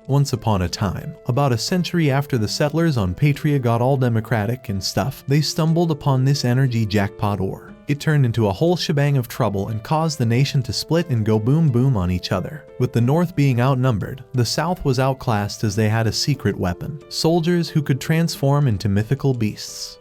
Once upon a time, about a century after the settlers on Patria got all democratic and stuff, they stumbled upon this energy jackpot ore. It turned into a whole shebang of trouble and caused the nation to split and go boom boom on each other. With the North being outnumbered, the South was outclassed as they had a secret weapon: soldiers who could transform into mythical beasts.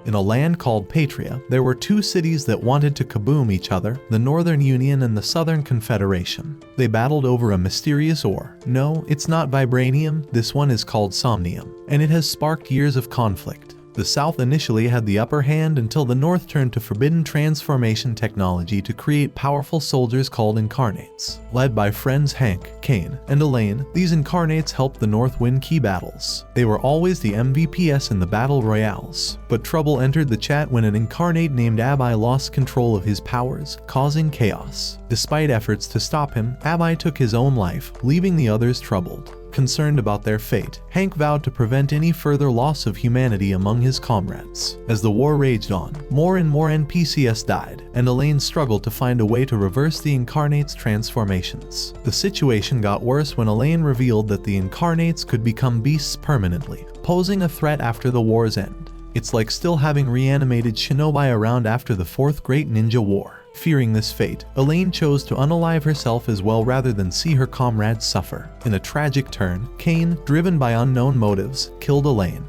In a land called Patria, there were two cities that wanted to kaboom each other, the Northern Union and the Southern Confederation. They battled over a mysterious ore. No, it's not vibranium, this one is called somnium, and it has sparked years of conflict. The South initially had the upper hand until the North turned to forbidden transformation technology to create powerful soldiers called incarnates. Led by friends Hank, Kane, and Elaine, these incarnates helped the North win key battles. They were always the MVPs in the battle royales. But trouble entered the chat when an incarnate named Abi lost control of his powers, causing chaos. Despite efforts to stop him, Abi took his own life, leaving the others troubled. Concerned about their fate, Hank vowed to prevent any further loss of humanity among his comrades. As the war raged on, more and more NPCs died, and Elaine struggled to find a way to reverse the Incarnates' transformations. The situation got worse when Elaine revealed that the Incarnates could become beasts permanently, posing a threat after the war's end. It's like still having reanimated shinobi around after the Fourth Great Ninja War. Fearing this fate, Elaine chose to unalive herself as well rather than see her comrades suffer. In a tragic turn, Kane, driven by unknown motives, killed Elaine.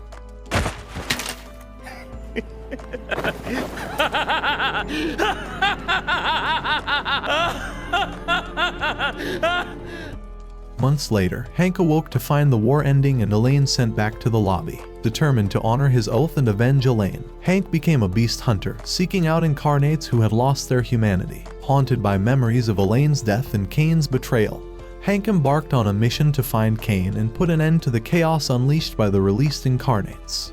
Months later, Hank awoke to find the war ending and Elaine sent back to the lobby. Determined to honor his oath and avenge Elaine, Hank became a beast hunter, seeking out incarnates who had lost their humanity. Haunted by memories of Elaine's death and Kane's betrayal, Hank embarked on a mission to find Kane and put an end to the chaos unleashed by the released incarnates.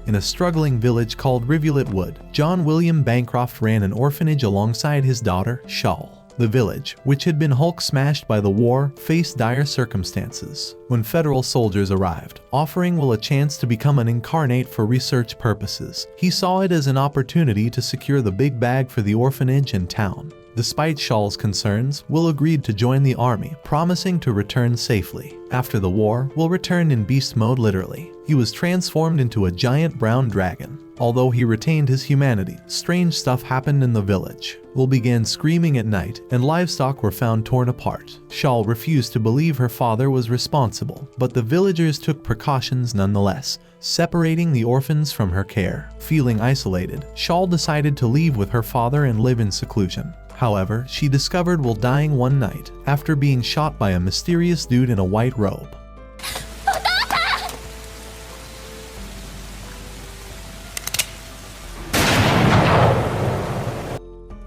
In a struggling village called Rivulet Wood, John William Bancroft ran an orphanage alongside his daughter, Shawl. The village, which had been Hulk-smashed by the war, faced dire circumstances. When federal soldiers arrived, offering Will a chance to become an incarnate for research purposes, he saw it as an opportunity to secure the big bag for the orphanage and town. Despite Shaw's concerns, Will agreed to join the army, promising to return safely. After the war, Will returned in beast mode literally. He was transformed into a giant brown dragon. Although he retained his humanity, strange stuff happened in the village. Will began screaming at night, and livestock were found torn apart. Shaw refused to believe her father was responsible, but the villagers took precautions nonetheless, separating the orphans from her care. Feeling isolated, Shaw decided to leave with her father and live in seclusion. However, she discovered Will dying one night after being shot by a mysterious dude in a white robe.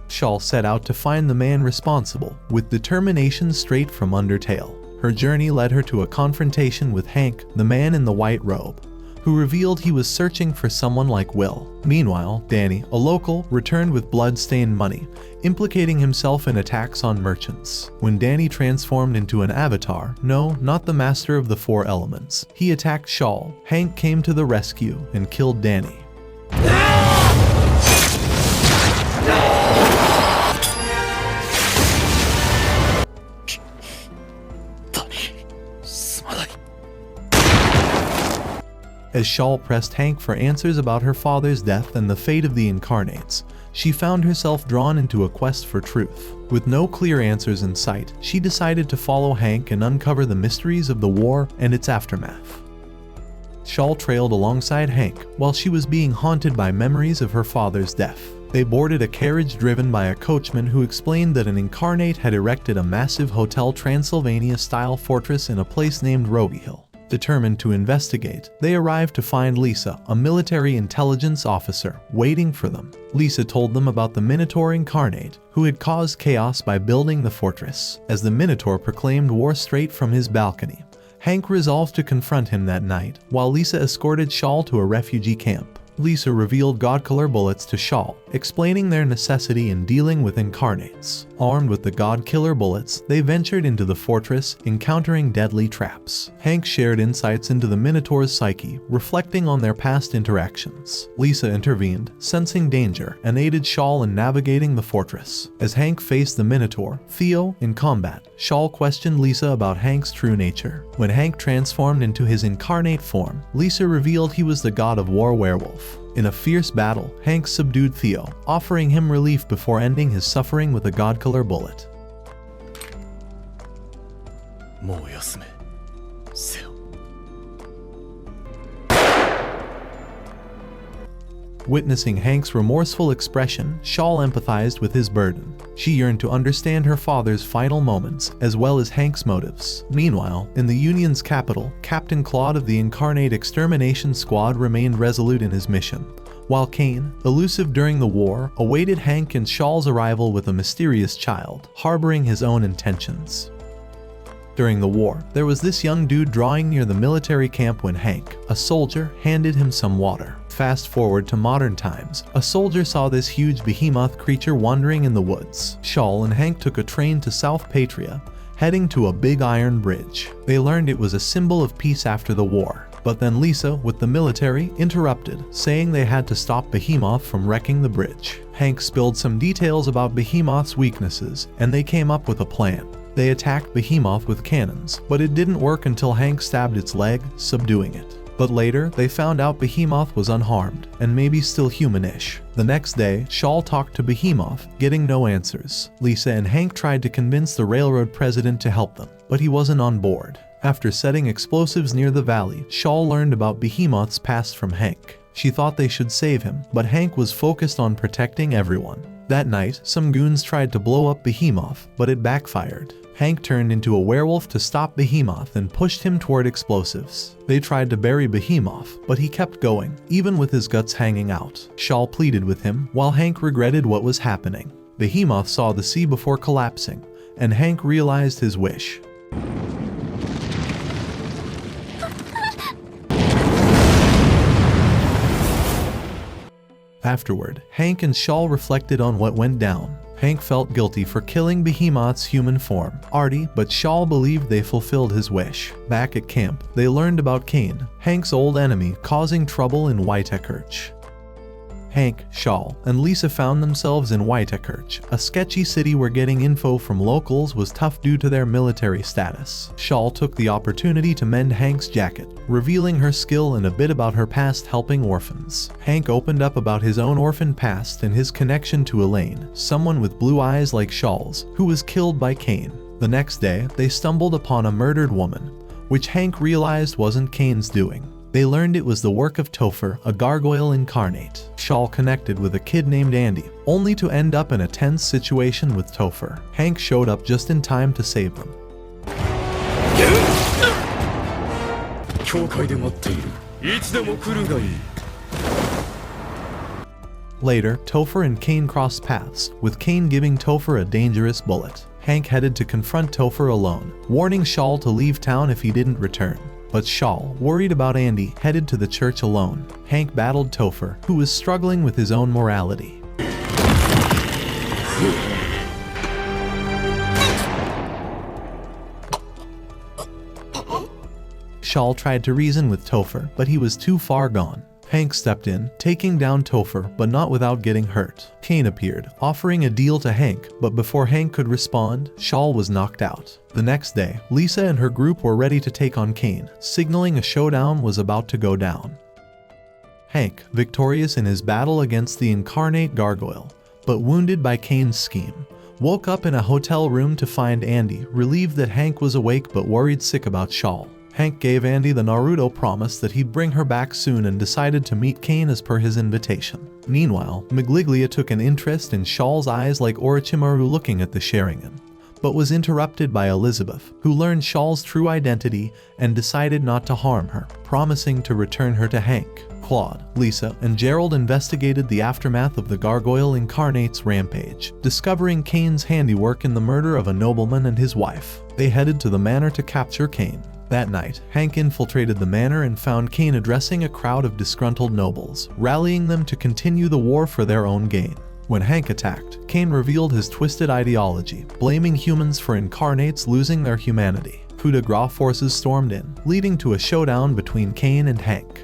Shaw set out to find the man responsible, with determination straight from Undertale. Her journey led her to a confrontation with Hank, the man in the white robe, who revealed he was searching for someone like Will. Meanwhile, Danny, a local, returned with blood-stained money, implicating himself in attacks on merchants. When Danny transformed into an avatar, no, not the master of the four elements, he attacked Shaw. Hank came to the rescue and killed Danny. As Shaw pressed Hank for answers about her father's death and the fate of the incarnates, she found herself drawn into a quest for truth. With no clear answers in sight, she decided to follow Hank and uncover the mysteries of the war and its aftermath. Shaw trailed alongside Hank while she was being haunted by memories of her father's death. They boarded a carriage driven by a coachman who explained that an incarnate had erected a massive Hotel Transylvania-style fortress in a place named Roby Hill. Determined to investigate, they arrived to find Lisa, a military intelligence officer, waiting for them. Lisa told them about the Minotaur incarnate, who had caused chaos by building the fortress. As the Minotaur proclaimed war straight from his balcony, Hank resolved to confront him that night, while Lisa escorted Shawl to a refugee camp. Lisa revealed God-Killer bullets to Shawl, explaining their necessity in dealing with incarnates. Armed with the God-Killer bullets, they ventured into the fortress, encountering deadly traps. Hank shared insights into the Minotaur's psyche, reflecting on their past interactions. Lisa intervened, sensing danger, and aided Shawl in navigating the fortress. As Hank faced the Minotaur, Theo, in combat, Shawl questioned Lisa about Hank's true nature. When Hank transformed into his incarnate form, Lisa revealed he was the god of war werewolf. In a fierce battle, Hank subdued Theo, offering him relief before ending his suffering with a God-Killer bullet. Witnessing Hank's remorseful expression, Shawl empathized with his burden. She yearned to understand her father's final moments, as well as Hank's motives. Meanwhile, in the Union's capital, Captain Claude of the Incarnate Extermination Squad remained resolute in his mission, while Kane, elusive during the war, awaited Hank and Shaw's arrival with a mysterious child, harboring his own intentions. During the war, there was this young dude drawing near the military camp when Hank, a soldier, handed him some water. Fast forward to modern times, a soldier saw this huge behemoth creature wandering in the woods. Shawl and Hank took a train to South Patria, heading to a big iron bridge. They learned it was a symbol of peace after the war. But then Lisa, with the military, interrupted, saying they had to stop Behemoth from wrecking the bridge. Hank spilled some details about Behemoth's weaknesses, and they came up with a plan. They attacked Behemoth with cannons, but it didn't work until Hank stabbed its leg, subduing it. But later, they found out Behemoth was unharmed, and maybe still humanish. The next day, Shawl talked to Behemoth, getting no answers. Lisa and Hank tried to convince the railroad president to help them, but he wasn't on board. After setting explosives near the valley, Shawl learned about Behemoth's past from Hank. She thought they should save him, but Hank was focused on protecting everyone. That night, some goons tried to blow up Behemoth, but it backfired. Hank turned into a werewolf to stop Behemoth and pushed him toward explosives. They tried to bury Behemoth, but he kept going, even with his guts hanging out. Shawl pleaded with him, while Hank regretted what was happening. Behemoth saw the sea before collapsing, and Hank realized his wish. Afterward, Hank and Shawl reflected on what went down. Hank felt guilty for killing Behemoth's human form, Artie, but Shawl believed they fulfilled his wish. Back at camp, they learned about Kane, Hank's old enemy, causing trouble in Waitekirch. Hank, Shawl, and Lisa found themselves in Waitekirch, a sketchy city where getting info from locals was tough due to their military status. Shawl took the opportunity to mend Hank's jacket, revealing her skill and a bit about her past helping orphans. Hank opened up about his own orphan past and his connection to Elaine, someone with blue eyes like Shawl's, who was killed by Kane. The next day, they stumbled upon a murdered woman, which Hank realized wasn't Kane's doing. They learned it was the work of Topher, a gargoyle incarnate. Shawl connected with a kid named Andy, only to end up in a tense situation with Topher. Hank showed up just in time to save them. Later, Topher and Kane crossed paths, with Kane giving Topher a dangerous bullet. Hank headed to confront Topher alone, warning Shawl to leave town if he didn't return. But Shawl, worried about Andy, headed to the church alone. Hank battled Topher, who was struggling with his own morality. Shawl tried to reason with Topher, but he was too far gone. Hank stepped in, taking down Topher, but not without getting hurt. Kane appeared, offering a deal to Hank, but before Hank could respond, Shawl was knocked out. The next day, Lisa and her group were ready to take on Kane, signaling a showdown was about to go down. Hank, victorious in his battle against the incarnate gargoyle, but wounded by Kane's scheme, woke up in a hotel room to find Andy, relieved that Hank was awake but worried sick about Shawl. Hank gave Andy the Naruto promise that he'd bring her back soon and decided to meet Kane as per his invitation. Meanwhile, Migliglia took an interest in Shawl's eyes like Orochimaru looking at the Sharingan, but was interrupted by Elizabeth, who learned Shawl's true identity and decided not to harm her, promising to return her to Hank. Claude, Lisa, and Gerald investigated the aftermath of the Gargoyle Incarnate's rampage, discovering Kane's handiwork in the murder of a nobleman and his wife. They headed to the manor to capture Kane. That night, Hank infiltrated the manor and found Kane addressing a crowd of disgruntled nobles, rallying them to continue the war for their own gain. When Hank attacked, Kane revealed his twisted ideology, blaming humans for incarnates losing their humanity. Coup de grace forces stormed in, leading to a showdown between Kane and Hank.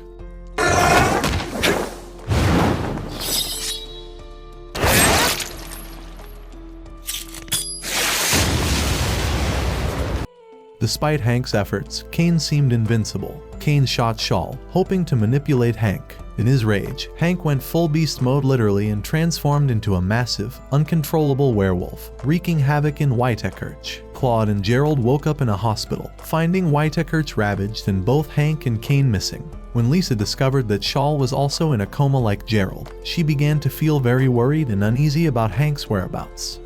Despite Hank's efforts, Kane seemed invincible. Kane shot Shawl, hoping to manipulate Hank. In his rage, Hank went full beast mode literally and transformed into a massive, uncontrollable werewolf, wreaking havoc in Whitekirch. Claude and Gerald woke up in a hospital, finding Whitekirch ravaged and both Hank and Kane missing. When Lisa discovered that Shawl was also in a coma like Gerald, she began to feel very worried and uneasy about Hank's whereabouts.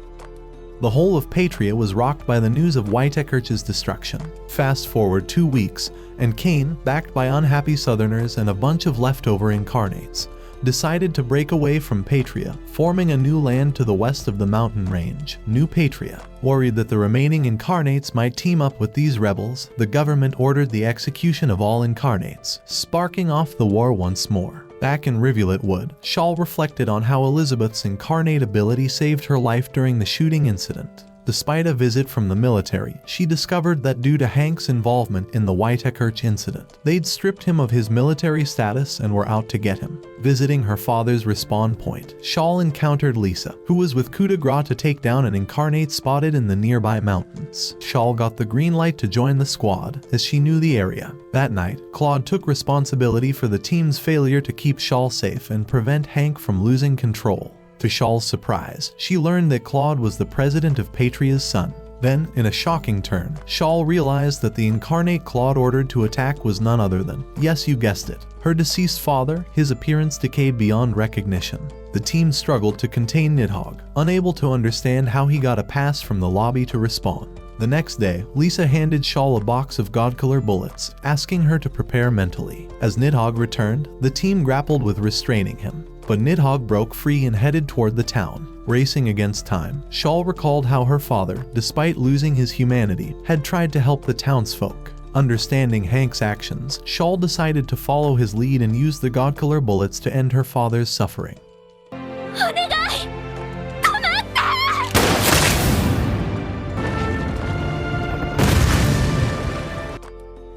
The whole of Patria was rocked by the news of Whitekirch's destruction. Fast forward 2 weeks, and Kane, backed by unhappy Southerners and a bunch of leftover incarnates, decided to break away from Patria, forming a new land to the west of the mountain range, New Patria. Worried that the remaining incarnates might team up with these rebels, the government ordered the execution of all incarnates, sparking off the war once more. Back in Rivulet Wood, Shawl reflected on how Elizabeth's incarnate ability saved her life during the shooting incident. Despite a visit from the military, she discovered that due to Hank's involvement in the Whitekirch incident, they'd stripped him of his military status and were out to get him. Visiting her father's respawn point, Shawl encountered Lisa, who was with coup de grace to take down an incarnate spotted in the nearby mountains. Shawl got the green light to join the squad, as she knew the area. That night, Claude took responsibility for the team's failure to keep Shawl safe and prevent Hank from losing control. To Shawl's surprise, she learned that Claude was the president of Patria's son. Then, in a shocking turn, Shawl realized that the incarnate Claude ordered to attack was none other than, yes you guessed it, her deceased father, his appearance decayed beyond recognition. The team struggled to contain Nidhogg, unable to understand how he got a pass from the lobby to respawn. The next day, Lisa handed Shawl a box of God-color bullets, asking her to prepare mentally. As Nidhogg returned, the team grappled with restraining him. But Nidhogg broke free and headed toward the town. Racing against time, Shawl recalled how her father, despite losing his humanity, had tried to help the townsfolk. Understanding Hank's actions, Shawl decided to follow his lead and use the God-color bullets to end her father's suffering.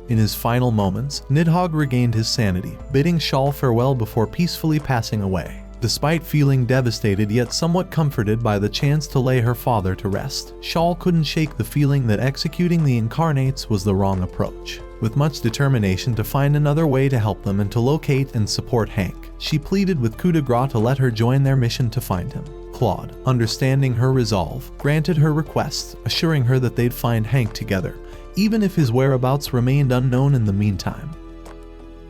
In his final moments, Nidhogg regained his sanity, bidding Shawl farewell before peacefully passing away. Despite feeling devastated yet somewhat comforted by the chance to lay her father to rest, Shawl couldn't shake the feeling that executing the incarnates was the wrong approach. With much determination to find another way to help them and to locate and support Hank, she pleaded with coup de grace to let her join their mission to find him. Claude, understanding her resolve, granted her request, assuring her that they'd find Hank together, even if his whereabouts remained unknown in the meantime.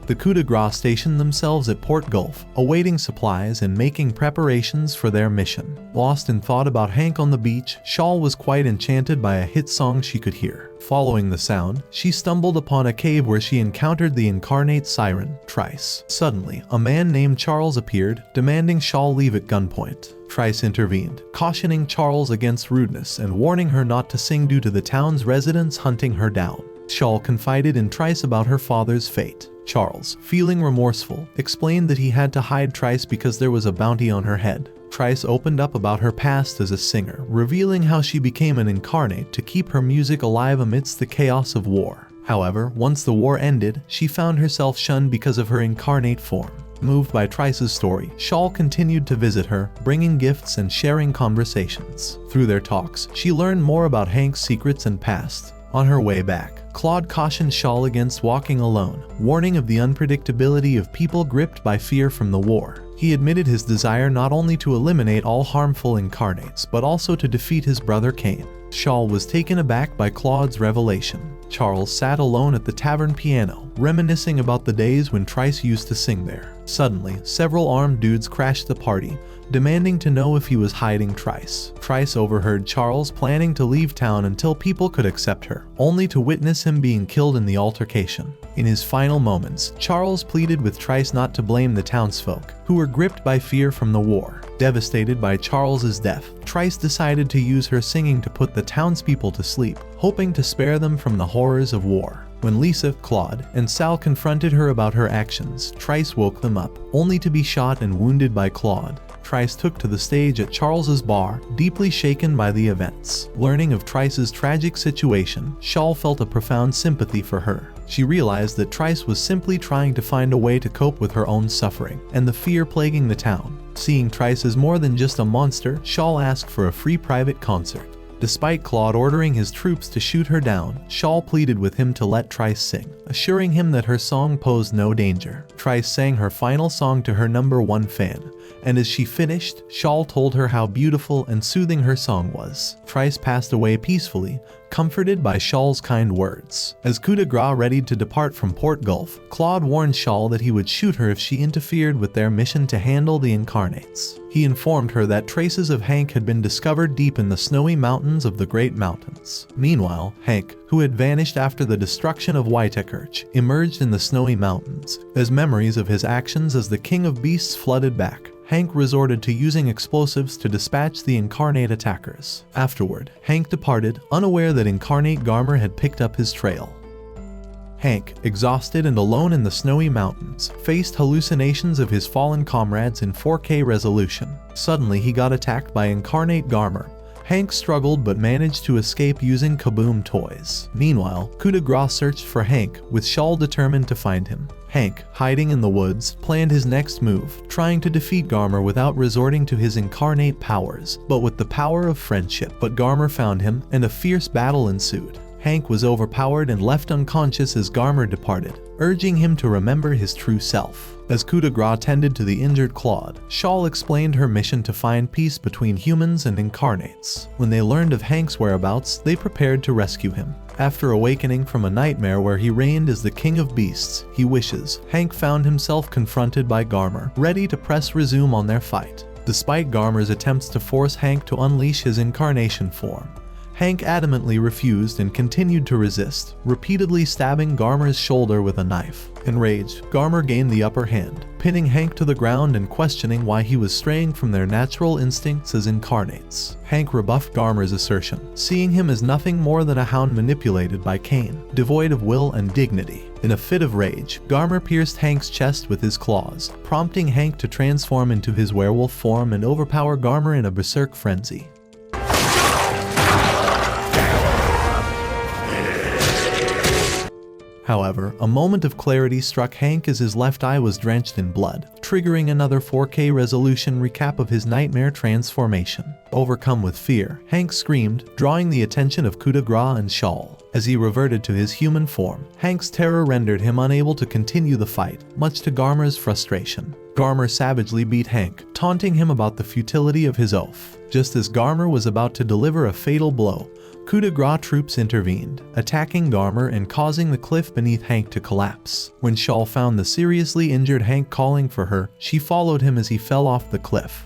The coup de grace stationed themselves at Port Gulf, awaiting supplies and making preparations for their mission. Lost in thought about Hank on the beach, Shawl was quite enchanted by a hit song she could hear. Following the sound, she stumbled upon a cave where she encountered the incarnate siren, Trice. Suddenly, a man named Charles appeared, demanding Shawl leave at gunpoint. Trice intervened, cautioning Charles against rudeness and warning her not to sing due to the town's residents hunting her down. Shawl confided in Trice about her father's fate. Charles, feeling remorseful, explained that he had to hide Trice because there was a bounty on her head. Trice opened up about her past as a singer, revealing how she became an incarnate to keep her music alive amidst the chaos of war. However, once the war ended, she found herself shunned because of her incarnate form. Moved by Trice's story, Shawl continued to visit her, bringing gifts and sharing conversations. Through their talks, she learned more about Hank's secrets and past. On her way back, Claude cautioned Shawl against walking alone, warning of the unpredictability of people gripped by fear from the war. He admitted his desire not only to eliminate all harmful incarnates, but also to defeat his brother Kane. Shawl was taken aback by Claude's revelation. Charles sat alone at the tavern piano, reminiscing about the days when Trice used to sing there. Suddenly, several armed dudes crashed the party, demanding to know if he was hiding Trice. Trice overheard Charles planning to leave town until people could accept her, only to witness him being killed in the altercation. In his final moments, Charles pleaded with Trice not to blame the townsfolk, who were gripped by fear from the war. Devastated by Charles's death, Trice decided to use her singing to put the townspeople to sleep, hoping to spare them from the horrors of war. When Lisa, Claude, and Sal confronted her about her actions, Trice woke them up, only to be shot and wounded by Claude. Trice took to the stage at Charles's bar, deeply shaken by the events. Learning of Trice's tragic situation, Shawl felt a profound sympathy for her. She realized that Trice was simply trying to find a way to cope with her own suffering and the fear plaguing the town. Seeing Trice as more than just a monster, Shawl asked for a free private concert. Despite Claude ordering his troops to shoot her down, Shawl pleaded with him to let Trice sing, assuring him that her song posed no danger. Trice sang her final song to her #1 fan, and as she finished, Shawl told her how beautiful and soothing her song was. Trice passed away peacefully, comforted by Shawl's kind words. As coup de grace readied to depart from Port Gulf, Claude warned Shawl that he would shoot her if she interfered with their mission to handle the incarnates. He informed her that traces of Hank had been discovered deep in the snowy mountains of the Great Mountains. Meanwhile, Hank, who had vanished after the destruction of Waitekirch, emerged in the snowy mountains. As memories of his actions as the King of Beasts flooded back, Hank resorted to using explosives to dispatch the incarnate attackers. Afterward, Hank departed, unaware that incarnate Garmer had picked up his trail. Hank, exhausted and alone in the snowy mountains, faced hallucinations of his fallen comrades in 4K resolution. Suddenly he got attacked by incarnate Garmer. Hank struggled but managed to escape using Kaboom toys. Meanwhile, coup de grace searched for Hank, with Shawl determined to find him. Hank, hiding in the woods, planned his next move, trying to defeat Garmer without resorting to his incarnate powers, but with the power of friendship. But Garmer found him, and a fierce battle ensued. Hank was overpowered and left unconscious as Garmer departed, urging him to remember his true self. As coup de grace tended to the injured Claude, Shawl explained her mission to find peace between humans and incarnates. When they learned of Hank's whereabouts, they prepared to rescue him. After awakening from a nightmare where he reigned as the King of Beasts, he wishes, Hank found himself confronted by Garmer, ready to press resume on their fight. Despite Garmer's attempts to force Hank to unleash his incarnation form, Hank adamantly refused and continued to resist, repeatedly stabbing Garmer's shoulder with a knife. Enraged, Garmer gained the upper hand, pinning Hank to the ground and questioning why he was straying from their natural instincts as incarnates. Hank rebuffed Garmer's assertion, seeing him as nothing more than a hound manipulated by Cain, devoid of will and dignity. In a fit of rage, Garmer pierced Hank's chest with his claws, prompting Hank to transform into his werewolf form and overpower Garmer in a berserk frenzy. However, a moment of clarity struck Hank as his left eye was drenched in blood, triggering another 4K resolution recap of his nightmare transformation. Overcome with fear, Hank screamed, drawing the attention of coup de grace and Shawl. As he reverted to his human form, Hank's terror rendered him unable to continue the fight, much to Garmer's frustration. Garmer savagely beat Hank, taunting him about the futility of his oath. Just as Garmer was about to deliver a fatal blow, coup de grace troops intervened, attacking Garmer and causing the cliff beneath Hank to collapse. When Shawl found the seriously injured Hank calling for her, she followed him as he fell off the cliff.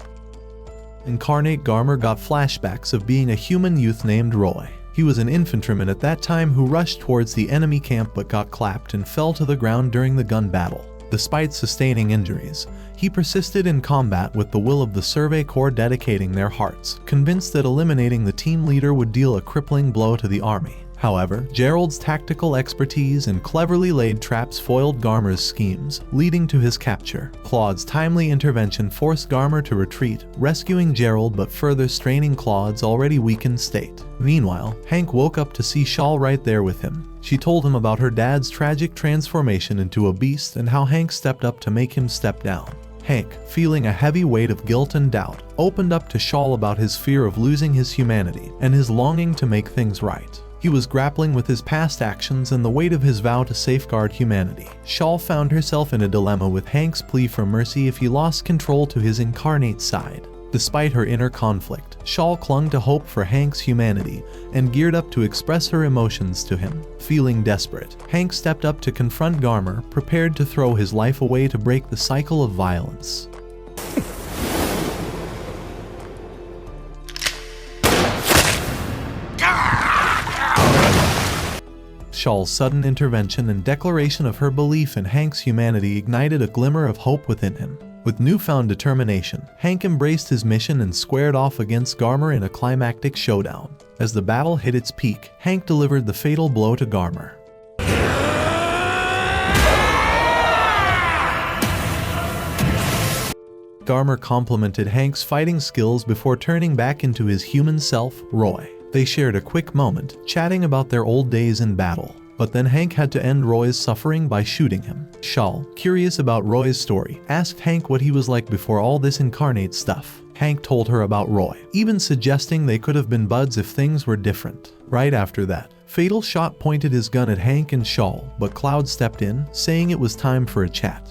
Incarnate Garmer got flashbacks of being a human youth named Roy. He was an infantryman at that time who rushed towards the enemy camp but got clapped and fell to the ground during the gun battle. Despite sustaining injuries, he persisted in combat with the will of the Survey Corps dedicating their hearts, convinced that eliminating the team leader would deal a crippling blow to the army. However, Gerald's tactical expertise and cleverly laid traps foiled Garmer's schemes, leading to his capture. Claude's timely intervention forced Garmer to retreat, rescuing Gerald but further straining Claude's already weakened state. Meanwhile, Hank woke up to see Shawl right there with him. She told him about her dad's tragic transformation into a beast and how Hank stepped up to make him step down. Hank, feeling a heavy weight of guilt and doubt, opened up to Shawl about his fear of losing his humanity and his longing to make things right. He was grappling with his past actions and the weight of his vow to safeguard humanity. Shawl found herself in a dilemma with Hank's plea for mercy if he lost control to his incarnate side. Despite her inner conflict, Shawl clung to hope for Hank's humanity and geared up to express her emotions to him. Feeling desperate, Hank stepped up to confront Garmer, prepared to throw his life away to break the cycle of violence. Shawl's sudden intervention and declaration of her belief in Hank's humanity ignited a glimmer of hope within him. With newfound determination, Hank embraced his mission and squared off against Garmer in a climactic showdown. As the battle hit its peak, Hank delivered the fatal blow to Garmer. Garmer complimented Hank's fighting skills before turning back into his human self, Roy. They shared a quick moment, chatting about their old days in battle. But then Hank had to end Roy's suffering by shooting him. Shawl, curious about Roy's story, asked Hank what he was like before all this incarnate stuff. Hank told her about Roy, even suggesting they could have been buds if things were different. Right after that, Fatal Shot pointed his gun at Hank and Shawl, but Cloud stepped in, saying it was time for a chat.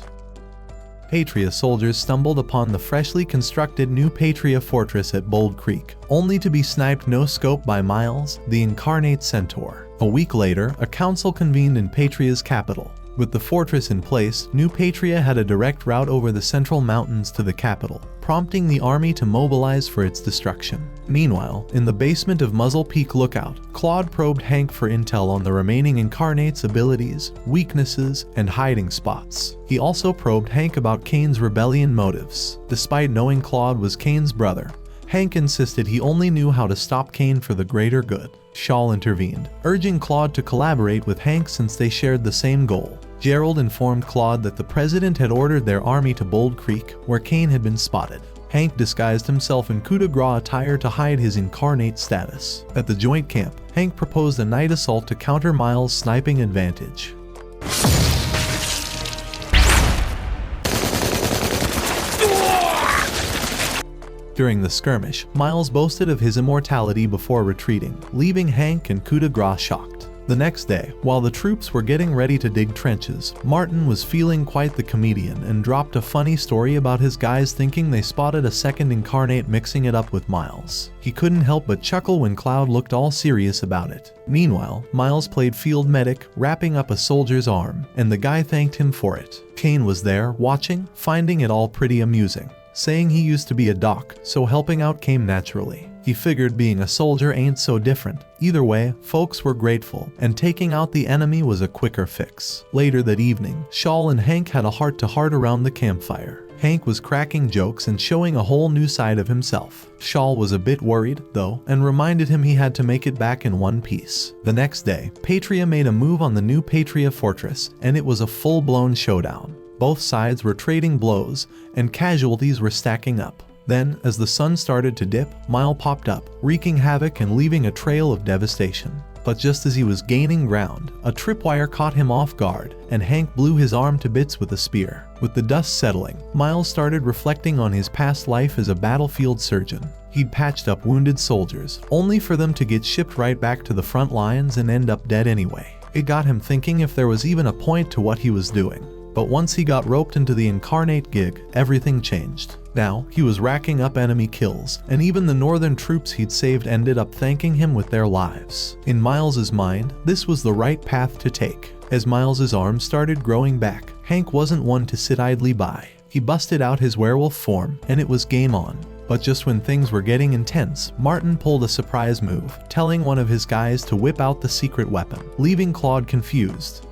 Patria soldiers stumbled upon the freshly constructed new Patria fortress at Bold Creek, only to be sniped no-scope by Miles, the incarnate centaur. A week later, a council convened in Patria's capital. With the fortress in place, New Patria had a direct route over the central mountains to the capital, prompting the army to mobilize for its destruction. Meanwhile, in the basement of Muzzle Peak Lookout, Claude probed Hank for intel on the remaining incarnates' abilities, weaknesses, and hiding spots. He also probed Hank about Kane's rebellion motives. Despite knowing Claude was Kane's brother, Hank insisted he only knew how to stop Kane for the greater good. Shawl intervened, urging Claude to collaborate with Hank since they shared the same goal. Gerald informed Claude that the president had ordered their army to Bold Creek, where Kane had been spotted. Hank disguised himself in coup de grace attire to hide his incarnate status. At the joint camp, Hank proposed a night assault to counter Miles' sniping advantage. During the skirmish, Miles boasted of his immortality before retreating, leaving Hank and coup de grace shocked. The next day, while the troops were getting ready to dig trenches, Martin was feeling quite the comedian and dropped a funny story about his guys thinking they spotted a second incarnate mixing it up with Miles. He couldn't help but chuckle when Cloud looked all serious about it. Meanwhile, Miles played field medic, wrapping up a soldier's arm, and the guy thanked him for it. Kane was there, watching, finding it all pretty amusing, saying he used to be a doc, so helping out came naturally. He figured being a soldier ain't so different. Either way, folks were grateful, and taking out the enemy was a quicker fix. Later that evening, Shawl and Hank had a heart-to-heart around the campfire. Hank was cracking jokes and showing a whole new side of himself. Shawl was a bit worried, though, and reminded him he had to make it back in one piece. The next day, Patria made a move on the new Patria fortress, and it was a full-blown showdown. Both sides were trading blows, and casualties were stacking up. Then, as the sun started to dip, Mile popped up, wreaking havoc and leaving a trail of devastation. But just as he was gaining ground, a tripwire caught him off guard, and Hank blew his arm to bits with a spear. With the dust settling, Miles started reflecting on his past life as a battlefield surgeon. He'd patched up wounded soldiers, only for them to get shipped right back to the front lines and end up dead anyway. It got him thinking if there was even a point to what he was doing. But once he got roped into the incarnate gig, everything changed. Now, he was racking up enemy kills, and even the northern troops he'd saved ended up thanking him with their lives. In Miles's mind, this was the right path to take. As Miles's arms started growing back, Hank wasn't one to sit idly by. He busted out his werewolf form, and it was game on. But just when things were getting intense, Martin pulled a surprise move, telling one of his guys to whip out the secret weapon, leaving Claude confused.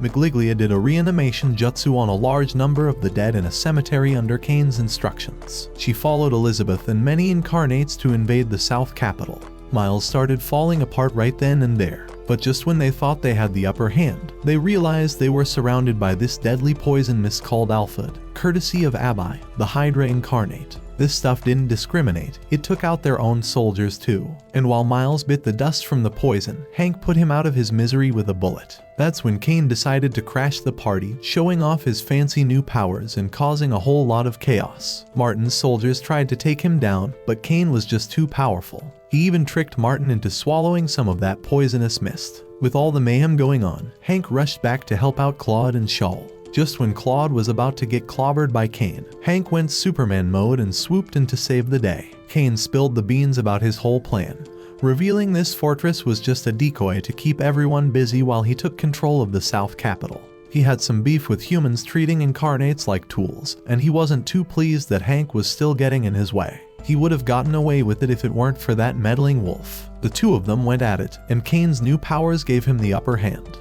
Migliglia did a reanimation jutsu on a large number of the dead in a cemetery under Kane's instructions. She followed Elizabeth and many incarnates to invade the South Capital. Miles started falling apart right then and there, but just when they thought they had the upper hand, they realized they were surrounded by this deadly poison mist called Alphid, courtesy of Abai, the Hydra incarnate. This stuff didn't discriminate, it took out their own soldiers too. And while Miles bit the dust from the poison, Hank put him out of his misery with a bullet. That's when Kane decided to crash the party, showing off his fancy new powers and causing a whole lot of chaos. Martin's soldiers tried to take him down, but Kane was just too powerful. He even tricked Martin into swallowing some of that poisonous mist. With all the mayhem going on, Hank rushed back to help out Claude and Shawl. Just when Claude was about to get clobbered by Kane, Hank went Superman mode and swooped in to save the day. Kane spilled the beans about his whole plan, revealing this fortress was just a decoy to keep everyone busy while he took control of the South Capital. He had some beef with humans treating incarnates like tools, and he wasn't too pleased that Hank was still getting in his way. He would have gotten away with it if it weren't for that meddling wolf. The two of them went at it, and Kane's new powers gave him the upper hand.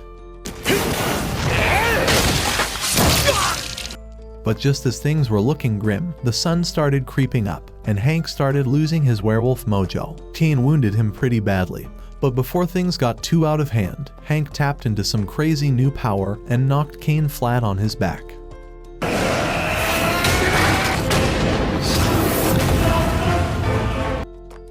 But just as things were looking grim, the sun started creeping up, and Hank started losing his werewolf mojo. Kane wounded him pretty badly, but before things got too out of hand, Hank tapped into some crazy new power and knocked Kane flat on his back.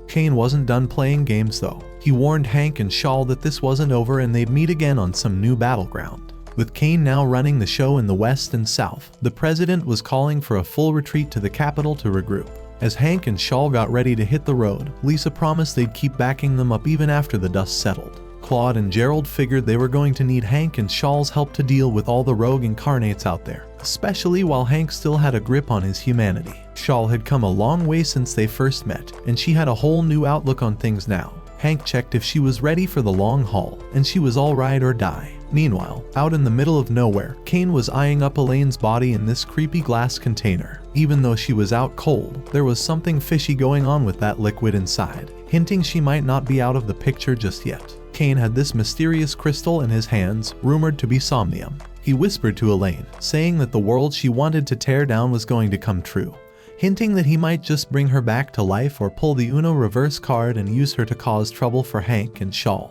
Kane wasn't done playing games though. He warned Hank and Shaw that this wasn't over and they'd meet again on some new battleground. With Kane now running the show in the West and South, the president was calling for a full retreat to the capital to regroup. As Hank and Shaw got ready to hit the road, Lisa promised they'd keep backing them up even after the dust settled. Claude and Gerald figured they were going to need Hank and Shaw's help to deal with all the rogue incarnates out there, especially while Hank still had a grip on his humanity. Shaw had come a long way since they first met, and she had a whole new outlook on things now. Hank checked if she was ready for the long haul, and she was all ride or die. Meanwhile, out in the middle of nowhere, Kane was eyeing up Elaine's body in this creepy glass container. Even though she was out cold, there was something fishy going on with that liquid inside, hinting she might not be out of the picture just yet. Kane had this mysterious crystal in his hands, rumored to be somnium. He whispered to Elaine, saying that the world she wanted to tear down was going to come true, hinting that he might just bring her back to life or pull the Uno reverse card and use her to cause trouble for Hank and Shaw.